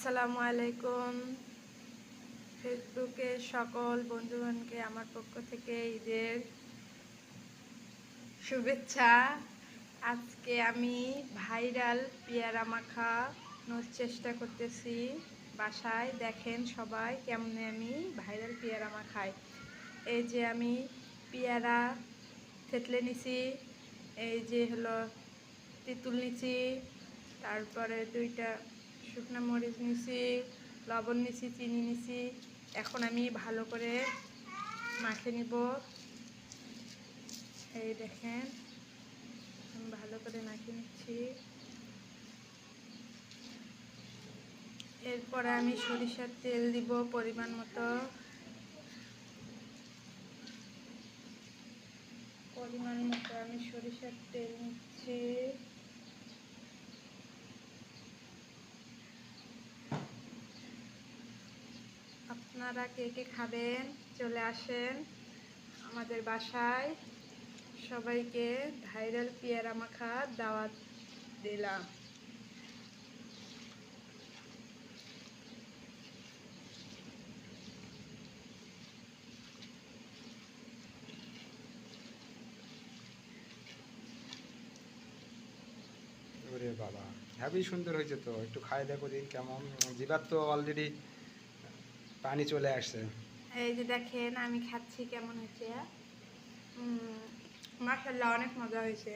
আসসালামু আলাইকুম। ফেসবুকে সকল বন্ধুগণকে আমার পক্ষ থেকে ঈদের শুভেচ্ছা। আজকে আমি ভাইরাল পেয়ারা মাখানোর চেষ্টা করতেছি বাসায়। দেখেন সবাই কেমনে আমি ভাইরাল পেয়ারা মাখাই। এই যে আমি পেয়ারা থেতলে নিছি, এই যে হলো তেঁতুল নিছি, তারপরে 2টা শুকনো মরিচ নিছি, লবণ নিছি, চিনি নিছি। এখন আমি ভালো করে মাখে নিব। এই দেখেন আমি ভালো করে মাখিয়ে নিচ্ছি। এরপরে আমি সরিষার তেল দিব পরিমাণ মতো। আমি সরিষার তেল নিচ্ছি। আপনারা কে কে খাবেন চলে আসেন আমাদের বাসায়। সবাইকে ভাইরাল পেয়ারা মাখা দাওয়াত দিলাম। ওরে বাবা, হেবি সুন্দর হয়েছে তো। একটু খাই দেখো দিন কেমন। জিভার তো অলরেডি পানি চলে আসছে। এই যে দেখেন আমি খাচ্ছি কেমন হয়েছে। মাশাআল্লাহ অনেক মজা হয়েছে।